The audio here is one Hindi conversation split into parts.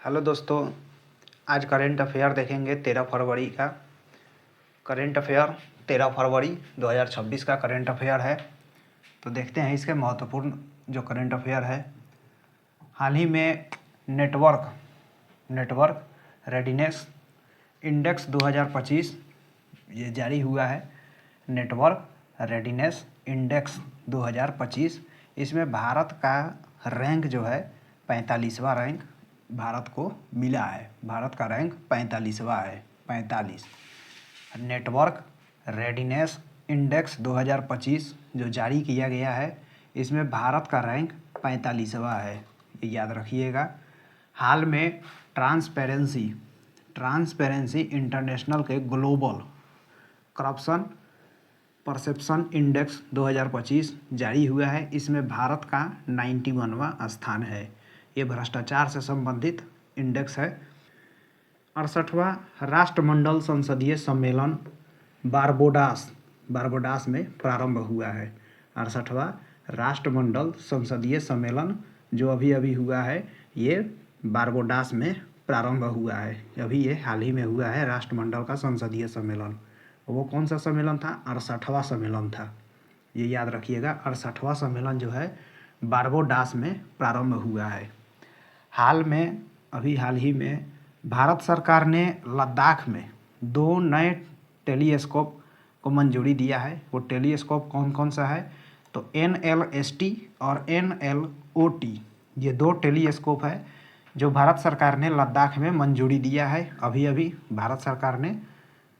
हेलो दोस्तों, आज करेंट अफेयर देखेंगे 13 फरवरी का। करेंट अफेयर 13 फरवरी 2026 का करेंट अफेयर है। तो देखते हैं इसके महत्वपूर्ण जो करेंट अफेयर है। हाल ही में नेटवर्क रेडीनेस इंडेक्स 2025 ये जारी हुआ है। नेटवर्क रेडीनेस इंडेक्स 2025, इसमें भारत का रैंक जो है 45वां रैंक भारत को मिला है। भारत का रैंक 45वां है, 45। नेटवर्क रेडीनेस इंडेक्स 2025 जो जारी किया गया है, इसमें भारत का रैंक 45वां है, ये याद रखिएगा। हाल में ट्रांसपेरेंसी इंटरनेशनल के ग्लोबल करप्शन परसेप्शन इंडेक्स 2025 जारी हुआ है। इसमें भारत का 91वां स्थान है। ये भ्रष्टाचार से संबंधित इंडेक्स है। 68वां राष्ट्रमंडल संसदीय सम्मेलन बारबोडास में प्रारंभ हुआ है। 68वां राष्ट्रमंडल संसदीय सम्मेलन जो अभी हुआ है, ये बारबोडास में प्रारंभ हुआ है। अभी ये हाल ही में हुआ है राष्ट्रमंडल का संसदीय सम्मेलन। वो कौन सा सम्मेलन था? 68वां सम्मेलन था, ये याद रखिएगा। 68वां सम्मेलन जो है बारबोडास में प्रारंभ हुआ है। हाल ही में भारत सरकार ने लद्दाख में 2 नए टेलीस्कोप को मंजूरी दिया है। वो टेलीस्कोप कौन कौन सा है? तो NLST और NLOT, ये 2 टेलीस्कोप है जो भारत सरकार ने लद्दाख में मंजूरी दिया है। अभी भारत सरकार ने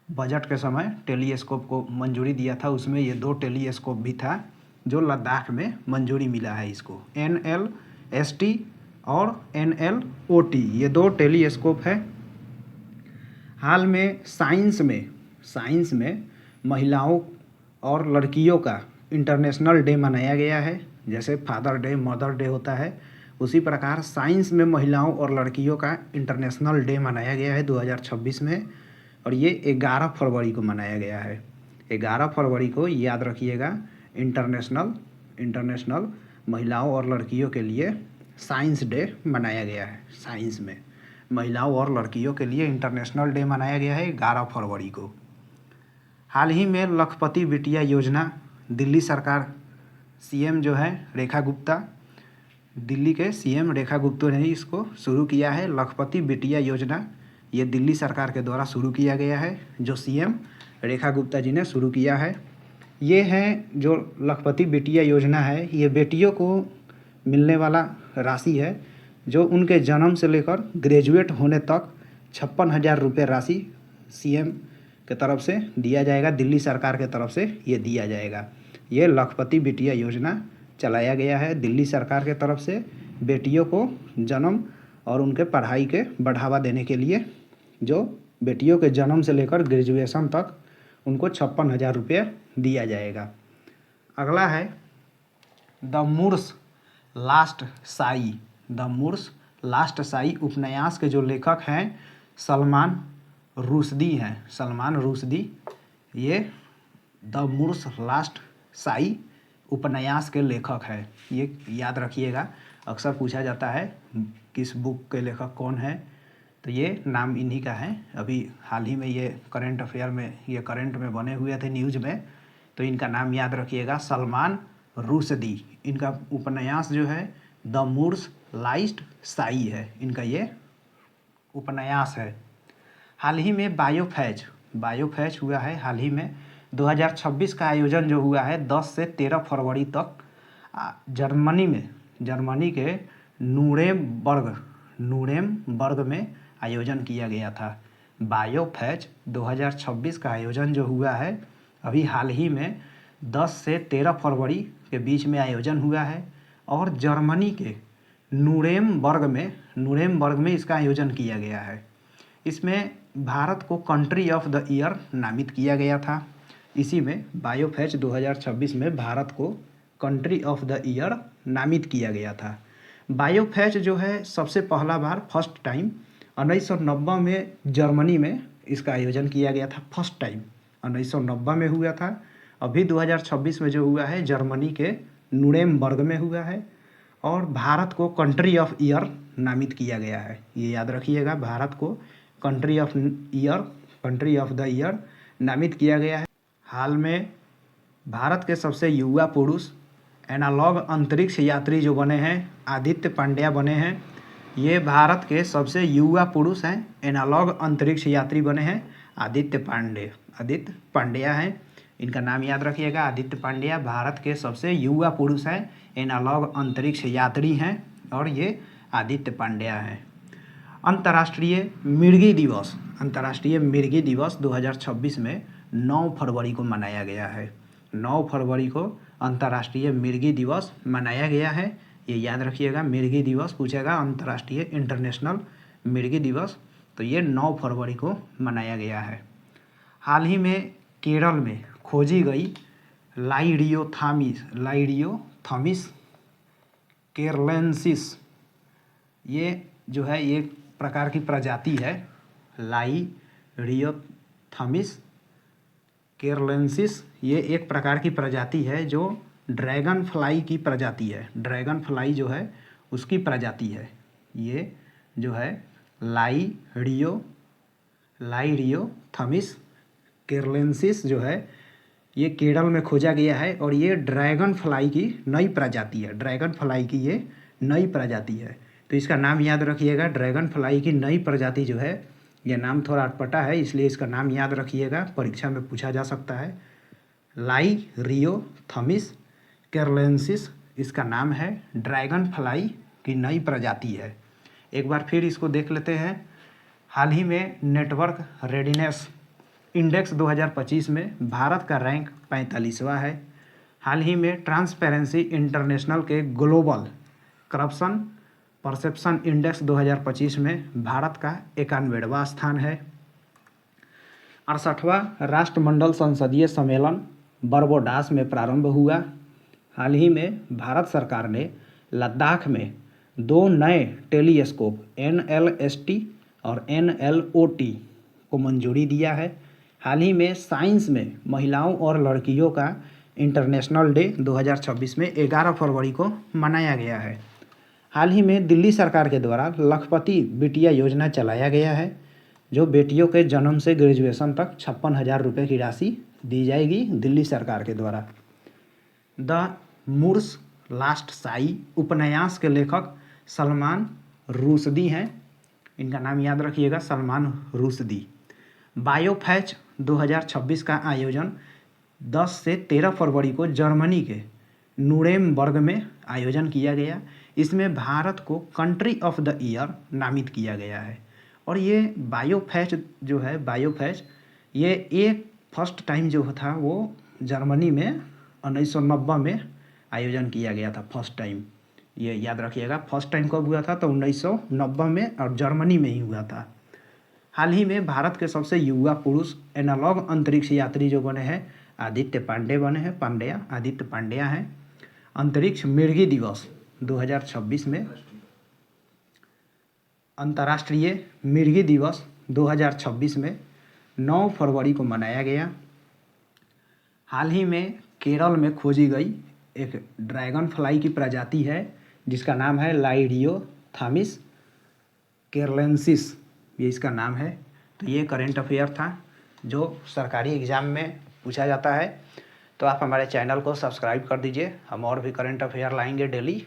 बजट के समय टेलीस्कोप को मंजूरी दिया था, उसमें ये 2 टेलीस्कोप भी था जो लद्दाख में मंजूरी मिला है इसको। NLST और NLOT, ये 2 टेलीस्कोप है। हाल में साइंस में महिलाओं और लड़कियों का इंटरनेशनल डे मनाया गया है। जैसे फादर डे, मदर डे होता है, उसी प्रकार साइंस में महिलाओं और लड़कियों का इंटरनेशनल डे मनाया गया है 2026 में। और ये 11 फरवरी को मनाया गया है। 11 फरवरी को याद रखिएगा, इंटरनेशनल महिलाओं और लड़कियों के लिए साइंस डे मनाया गया है। साइंस में महिलाओं और लड़कियों के लिए इंटरनेशनल डे मनाया गया है 11 फरवरी को। हाल ही में लखपति बिटिया योजना, दिल्ली सरकार CM जो है रेखा गुप्ता, दिल्ली के CM रेखा गुप्ता ने इसको शुरू किया है। लखपति बिटिया योजना ये दिल्ली सरकार के द्वारा शुरू किया गया है, जो CM रेखा गुप्ता जी ने शुरू किया है। ये है जो लखपति बिटिया योजना है, ये बेटियों को मिलने वाला राशि है जो उनके जन्म से लेकर ग्रेजुएट होने तक 56,000 रुपये राशि CM के तरफ से दिया जाएगा। दिल्ली सरकार के तरफ से ये दिया जाएगा। ये लखपति बिटिया योजना चलाया गया है दिल्ली सरकार के तरफ से, बेटियों को जन्म और उनके पढ़ाई के बढ़ावा देने के लिए, जो बेटियों के जन्म से लेकर ग्रेजुएशन तक उनको 56,000 रुपये दिया जाएगा। अगला है द मूर्स लास्ट साई उपन्यास के जो लेखक हैं सलमान रुश्दी, ये द मूर्स लास्ट साई उपन्यास के लेखक है। ये याद रखिएगा, अक्सर पूछा जाता है किस बुक के लेखक कौन है, तो ये नाम इन्हीं का है। अभी हाल ही में ये करंट अफेयर में, ये करंट में बने हुए थे न्यूज़ में, तो इनका नाम याद रखिएगा, सलमान रुश्दी। इनका उपन्यास जो है द मूर्स लास्ट साई है, इनका ये उपन्यास है। हाल ही में बायोफैच हुआ है। हाल ही में 2026 का आयोजन जो हुआ है 10 से 13 फरवरी तक जर्मनी के नूरेमबर्ग में आयोजन किया गया था। बायोफैच 2026 का आयोजन जो हुआ है अभी हाल ही में 10 से 13 फरवरी के बीच में आयोजन हुआ है, और जर्मनी के नूरेमबर्ग में इसका आयोजन किया गया है। इसमें भारत को कंट्री ऑफ द ईयर नामित किया गया था। इसी में बायोफैच 2026 में भारत को कंट्री ऑफ द ईयर नामित किया गया था। बायोफैच जो है सबसे पहला बार फर्स्ट टाइम 1990 में जर्मनी में इसका आयोजन किया गया था। फर्स्ट टाइम 1990 में हुआ था। अभी 2026 में जो हुआ है जर्मनी के नूरेमबर्ग में हुआ है, और भारत को कंट्री ऑफ ईयर नामित किया गया है। ये याद रखिएगा, भारत को कंट्री ऑफ द ईयर नामित किया गया है। हाल में भारत के सबसे युवा पुरुष एनालॉग अंतरिक्ष यात्री जो बने हैं आदित्य पांड्या बने हैं। ये भारत के सबसे युवा पुरुष हैं, एनालॉग अंतरिक्ष यात्री बने हैं आदित्य पांड्या हैं। इनका नाम याद रखिएगा, आदित्य पांड्या भारत के सबसे युवा पुरुष हैं, एनालॉग अंतरिक्ष यात्री हैं और ये आदित्य पांड्या हैं। अंतर्राष्ट्रीय मिर्गी दिवस 2026 में 9 फरवरी को मनाया गया है। 9 फरवरी को अंतर्राष्ट्रीय मिर्गी दिवस मनाया गया है। ये याद रखिएगा, मिर्गी दिवस पूछेगा, अंतर्राष्ट्रीय इंटरनेशनल मिर्गी दिवस, तो ये 9 फरवरी को मनाया गया है। हाल ही में केरल में खोजी गई लाइडियोथामिस केरलेंसिस, ये जो है ये प्रकार की प्रजाति है, लाइडियोथामिस केरलेंसिस, ये एक प्रकार की प्रजाति है जो ड्रैगन फ्लाई की प्रजाति है। ड्रैगन फ्लाई जो है उसकी प्रजाति है। ये जो है लाइडियोथामिस केरलेंसिस जो है ये केरल में खोजा गया है और ये ड्रैगन फ्लाई की नई प्रजाति है। ड्रैगन फ्लाई की ये नई प्रजाति है, तो इसका नाम याद रखिएगा। ड्रैगन फ्लाई की नई प्रजाति जो है, यह नाम थोड़ा अटपटा है इसलिए इसका नाम याद रखिएगा, परीक्षा में पूछा जा सकता है। लाइडियोथामिस केरलेंसिस इसका नाम है, ड्रैगन फ्लाई की नई प्रजाति है। एक बार फिर इसको देख लेते हैं। हाल ही में नेटवर्क रेडीनेस इंडेक्स 2025 में भारत का रैंक 45वां है। हाल ही में ट्रांसपेरेंसी इंटरनेशनल के ग्लोबल करप्शन परसेप्शन इंडेक्स 2025 में भारत का 91वां स्थान है। 68वां राष्ट्रमंडल संसदीय सम्मेलन बारबाडोस में प्रारंभ हुआ। हाल ही में भारत सरकार ने लद्दाख में 2 नए टेलीस्कोप NLST और NLOT को मंजूरी दिया है। हाल ही में साइंस में महिलाओं और लड़कियों का इंटरनेशनल डे 2026 में 11 फरवरी को मनाया गया है। हाल ही में दिल्ली सरकार के द्वारा लखपति बिटिया योजना चलाया गया है, जो बेटियों के जन्म से ग्रेजुएशन तक 56,000 रुपये की राशि दी जाएगी दिल्ली सरकार के द्वारा। द मूर्स लास्ट साई उपन्यास के लेखक सलमान रुश्दी हैं। इनका नाम याद रखिएगा, सलमान रुश्दी। बायोफेच 2026 का आयोजन 10 से 13 फरवरी को जर्मनी के नुरेमबर्ग में आयोजन किया गया। इसमें भारत को कंट्री ऑफ द ईयर नामित किया गया है। और ये बायोफेच जो है, बायोफेच ये एक फर्स्ट टाइम जो था वो जर्मनी में 1990 में आयोजन किया गया था। फर्स्ट टाइम ये याद रखिएगा, फर्स्ट टाइम कब हुआ था तो 1990 में, और जर्मनी में ही हुआ था। हाल ही में भारत के सबसे युवा पुरुष एनालॉग अंतरिक्ष यात्री जो बने हैं आदित्य पांड्या हैं। अंतरिक्ष मिर्गी दिवस 2026 में, अंतर्राष्ट्रीय मिर्गी दिवस 2026 में 9 फरवरी को मनाया गया। हाल ही में केरल में खोजी गई एक ड्रैगन फ्लाई की प्रजाति है जिसका नाम है लाइडियोथामिस केरलेंसिस, ये इसका नाम है। तो ये करेंट अफेयर था जो सरकारी एग्ज़ाम में पूछा जाता है। तो आप हमारे चैनल को सब्सक्राइब कर दीजिए, हम और भी करेंट अफेयर लाएंगे डेली।